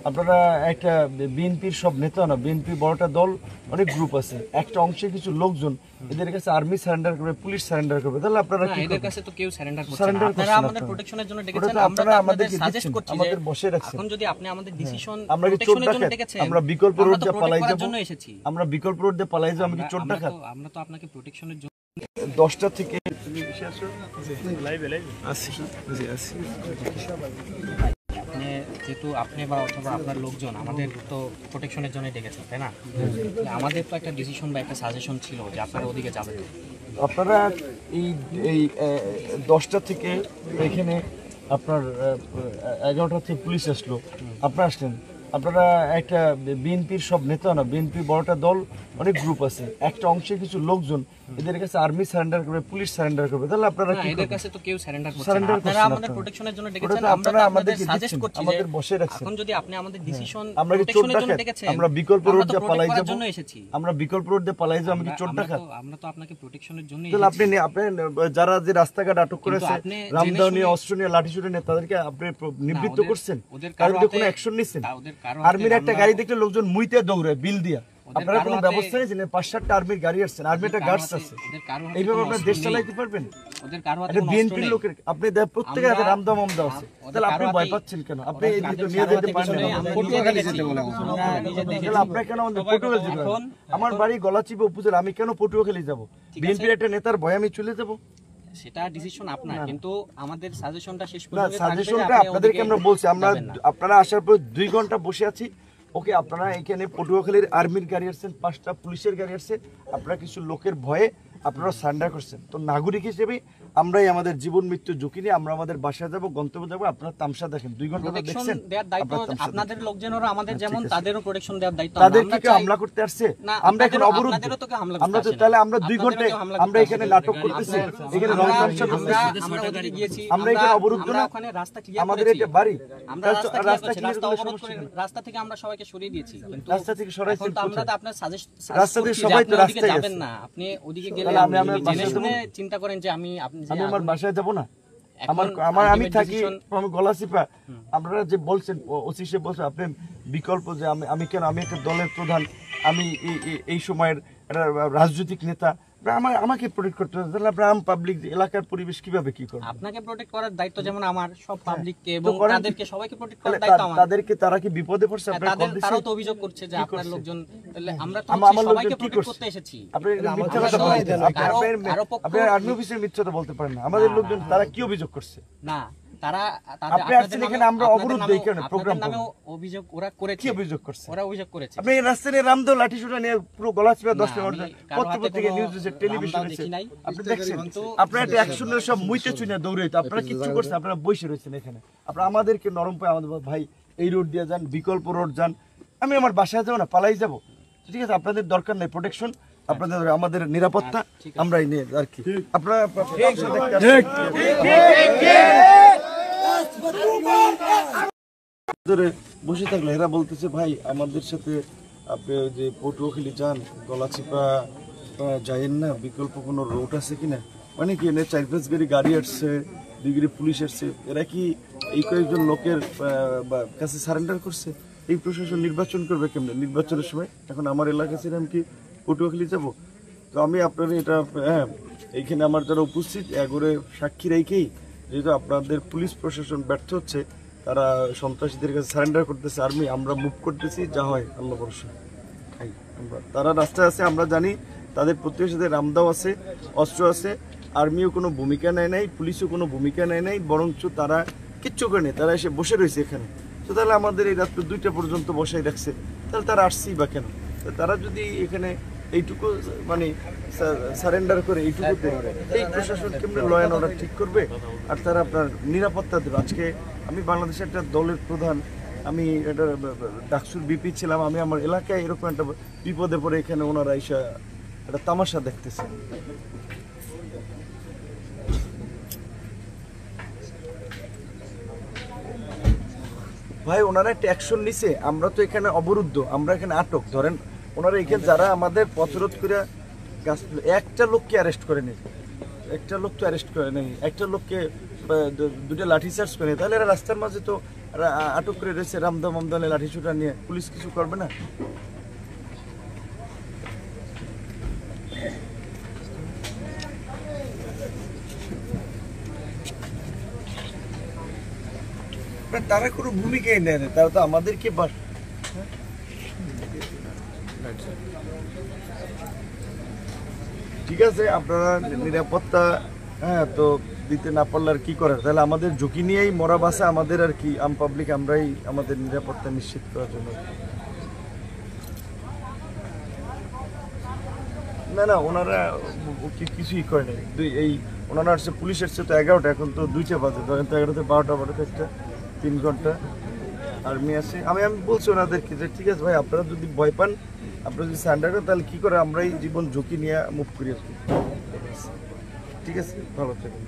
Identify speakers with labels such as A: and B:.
A: আপনারা একটা বিএনপির সব নেতা না, বিএনপি বড়টা দল, অনেক গ্রুপ আছে, একটা অংশে কিছু লোকজন এদের কাছে আর্মি সারেন্ডার করবে, পুলিশ সারেন্ডার করবে, তাহলে আপনারা কি
B: এদের কাছে তো কেউ সারেন্ডার করছে না। আপনারা আমাদের প্রোটেকশনের জন্য ডেকেছেন,
A: আমরা
B: আপনাদের সাজেস্ট করছি
A: আমাদের বসে রাখছেন।
B: এখন যদি আপনি আমাদের ডিসিশন
A: আমরা কি চোর ডাকাত? আমরা বিকল্প রোড দিয়ে পালাই যাব, আমরা বিকল্প রোড দিয়ে পালাই যাব, আমি কি চোর ডাকাত?
B: আমরা তো আপনাকে প্রোটেকশনের জন্য
A: 10টা থেকে তুমি এসে আসো লাইভে আসি
B: যেহেতু আপনি বা অথবা আপনার লোকজন আমাদের তো প্রোটেকশনের জন্য ডেকেছেন, তাই না? আমাদের তো একটা ডিসিশন বা একটা সাজেশন ছিল যে আপনারা ওদিকে যাবেন।
A: আপনারা এই 10টা থেকে এখানে আপনার 11টা থেকে পুলিশ আসলো, আপনারা আসলেন। আপনারা একটা বিএনপির সব নেতা না, বিএনপি বড়টা দল, অনেক গ্রুপ আছে, একটা অংশে কিছু লোকজন এদের কাছে আর্মি সারেন্ডার করবে, পুলিশ সারেন্ডার করবে, তাহলে আপনারা কি
B: এদের কাছে তো কেউ সারেন্ডার করছে না। আপনারা আমাদের প্রোটেকশনের জন্য ডেকেছেন,
A: আমরা
B: আমাদের সাজেস্ট করছি
A: আমাদের বসে রাখছেন।
B: এখন যদি আপনি আমাদের ডিসিশন
A: আমরা কি চোর
B: প্রোটেকশনের জন্য
A: ডাকাত?
B: ডেকেছেন,
A: আমরা বিকল্প রোড দিয়ে পালাই যাব,
B: জন্য এসেছি।
A: আমরা বিকল্প রোড দিয়ে পালাই যাব, আমি কি চোর ডাকাত?
B: আমরা তো আপনাকে প্রোটেকশনের জন্য
A: তাহলে আপনি যারা যে রাস্তাঘাট আটক করেছে, রামদাও নিয়ে, অস্ত্র নিয়ে, লাঠি ছুটে নিয়ে, তাদেরকে আপনি নিবৃত্ত করছেন, তার বিরুদ্ধে কোনো অ্যাকশন নিচ্ছেন? আর্মির একটা গাড়ি দেখলে লোকজন মুইতে দৌড়ায় বিল দিয়া, আপনারা কোনো ব্যবস্থা নিয়েছেন? 5-7টা আর্মির গাড়ি আসছেন, আর্মিটা গার্ডস আছে, এইভাবে আপনার দেশ চালাইতে পারবেন? বিএনপির লোকের আপনি প্রত্যেকে হাতে রামদাম আমদা আছে, তাহলে আপনি ভয় পাচ্ছেন কেন? আপনি নিয়ে যেতে পারেন না, আপনার কেন পটুয়াখালী যেতে? আমার বাড়ি গলাচিপা উপজেলা, আমি কেন পটুয়াখালী যাব? বিএনপির একটা নেতার ভয় আমি চলে যাব?
B: সেটা ডিসিশন আপনার, কিন্তু আমাদের সাজেশনটা শেষ
A: না, সাজেশনটা আপনাদেরকে আমরা বলছি। আপনারা আসার পর 2 ঘন্টা বসে আছি, ওকে। আপনারা এখানে পটুয়াখালীর আর্মির গাড়ি আসছেন, 5টা পুলিশের গাড়ি আসছে, আপনারা কিছু লোকের ভয়ে আপনারা সারেন্ডার করছেন। তো নাগরিক হিসেবে আমরাই আমাদের জীবন মৃত্যু ঝুঁকি নিয়ে আমরা আমাদের বাসায় যাব, গন্তব্য যাব, আপনারা তামসা দেখেন। 2 ঘন্টা দেখছেন,
B: আপনাদের লোকজনেরও আমাদের যেমন তাদেরও প্রোটেকশন দেওয়ার দায়িত্ব।
A: তাদেরকে কি হামলা করতে আসছে? আমরা এখন অবরোধ, আমরা তো তাহলে আমরা 2 ঘন্টায় আমরা এখানে নাটক করতেছি, এখানে রং তামসা করতেছি, আমরা এখানে অবরুদ্ধ না,
B: ওখানে রাস্তা ক্লিয়ার
A: আমাদের এটা বাড়ি,
B: আমরা রাস্তা অবরোধ করে রাস্তা থেকে আমরা সবাইকে সরিয়ে দিয়েছি, কিন্তু
A: রাস্তা থেকে সরাইছেন
B: তো আমরা তো আপনার সাজেস্ট
A: রাস্তা থেকে সবাই তো রাস্তায়
B: যাবেন না, আপনি ওদিকে গেলে জেনে শুনে চিন্তা করেন যে আমি
A: আমার বাসায় যাব না, আমি থাকি, আমি গলাচিপা। আপনারা যে বলছেন, ওসি সাহেব বলছেন আপনি বিকল্প, যে আমি কেন, আমি একটা দলের প্রধান, আমি এই সময়ের একটা রাজনৈতিক নেতা, আমাকে প্রোটেক্ট করতে হবে, তাহলে আপনার পাবলিক এলাকার পরিবেশ কিভাবে কি করবে?
B: আপনাকে প্রোটেক্ট করার দায়িত্ব যেমন আমার, সব পাবলিককে এবং তাদেরকে সবাইকে প্রোটেক্ট করার দায়িত্ব আমার।
A: তাদেরকে তারা কি বিপদে পড়ছে?
B: তারাও তো অভিযোগ করছে যে আপনার লোকজন, তাহলে আমরা তো সবাইকে প্রোটেক্ট করতে এসেছি।
A: আপনি মিথ্যা কথা বলছেন, আপনি আর্মি অফিসের মিথ্যা কথা বলতে পারেন না। আমাদের লোকজন তারা কি অভিযোগ করছে?
B: না, তারা
A: আপনি আসছেন এখানে, আমরা অবরোধ দেই কেন? প্রোগ্রাম
B: নামে অভিযোগ ওরা করেছে।
A: কি অভিযোগ করছে?
B: ওরা অভিযোগ করেছে
A: আপনি এই রাস্তায় রামদাও লাঠি ছুটা নিয়ে পুরো গলাচিপা 10 মিনিট পত্রিকা নিউজ দিয়েছে, টেলিভিশন দিয়েছে, আপনি দেখছেন? আপনারা একটা অ্যাকশনের সব মুইতে চুনে দৌড়াইতো, আপনারা কিচ্ছু করছেন? আপনারা বসে রয়েছেন এখানে, আপনারা আমাদেরকে নরম পায়, আমাদের ভাই এই রোড দিয়ে যান, বিকল্প রোড যান, আমি আমার বাসায় যাবো না, পালাই যাবো, ঠিক আছে? আপনাদের দরকার নেই প্রোটেকশন, আপনাদের আমাদের নিরাপত্তা আমরাই নিয়ে আর কি। আপনারা বসে থাকলে এরা বলতেছে ভাই আমাদের সাথে আপনি যে পটুয়াখালী যান, গলাচিপা যাইয়েন না, বিকল্প কোনো রোড আছে কিনা? মানে কি এনে 4-5 গাড়ি আসছে, 2 গাড়ি পুলিশ আসছে, এরা কি এই কয়েকজন লোকের কাছে সারেন্ডার করছে? এই প্রশাসন নির্বাচন করবে কেমনে নির্বাচনের সময়? এখন আমার এলাকা ছিল, আমি কি পটুয়াখালী যাব? তো আমি আপনার এটা এইখানে আমার যারা উপস্থিত এগোরে সাক্ষী রেখেই, যেহেতু আপনাদের পুলিশ প্রশাসন ব্যর্থ হচ্ছে, তারা সন্ত্রাসীদের কাছে সারেন্ডার করতেছে, আর্মি, আমরা মুভ করতেছি, যা হয় আল্লাহ ভরসা। তারা রাস্তায় আছে, আমরা জানি তাদের প্রতিবেশীদের রামদাও আছে, অস্ত্র আছে, আর্মিও কোনো ভূমিকা নেয় নাই, পুলিশও কোনো ভূমিকা নেয় নাই, বরঞ্চ তারা কিচ্ছু করে নেই, তারা এসে বসে রয়েছে এখানে। তো তাহলে আমাদের এই রাত্রে 2টা পর্যন্ত বসাই রাখছে, তাহলে তারা আসছেই বা কেন? তারা যদি এখানে এইটুকু মানে সারেন্ডার করে, এইটুকুতে এই প্রশাসন কেমনে ল অ্যান্ড অর্ডার ঠিক করবে? আর তারা আপনার নিরাপত্তা দেবে। আজকে আমি বাংলাদেশের একটা দলের প্রধান, আমি এটা ডাকসুর বিপি ছিলাম, আমি আমার এলাকায় এরকম একটা বিপদে পড়ে এখানে ওনারা এসে একটা তামাশা দেখতেছে। ভাই ওনারা একটা অ্যাকশন নিছে, আমরা তো এখানে অবরুদ্ধ, আমরা এখানে আটক। ধরেন ওনারা এখানে যারা আমাদের পথরোধ করে একটা লোককে অ্যারেস্ট করে নেই, একটা লোক তো অ্যারেস্ট করে নেই, একটা লোককে 2টা লাঠি চার্জ করে নেই, তাহলে এরা রাস্তার মাঝে তো আর আটক করে রেখেছে রামদা মামদালে লাঠিসোঁটা নিয়ে, পুলিশ কিছু করবে না? তারা কোনো ভূমিকাই নেয় না, তারা তো আমাদেরকে ঠিক আছে আপনারা নিরাপত্তা তো দিতে না পারলে আর কি করার, তাহলে আমাদের ঝুঁকি নিয়েই মরা বাসা আমাদের আর কি, আম পাবলিক আমরাই আমাদের নিরাপত্তা নিশ্চিত করার জন্য। না না ওনারা কিছুই করে নাই, এই ওনারা আসছে, পুলিশ এসছে তো 11টা, এখন তো 2টা বাজে, ধরেন তো 11টা 12টা 12টা 3 ঘন্টা আর্মি আসে। আমি বলছি ওনাদেরকে যে ঠিক আছে ভাই, আপনারা যদি ভয় পান, আপনারা যদি সান্ডার করেন, তাহলে কী করে আমরাই জীবন ঝুঁকি নিয়ে মুভ করি আর কি। ঠিক আছে, ভালো থাকবেন।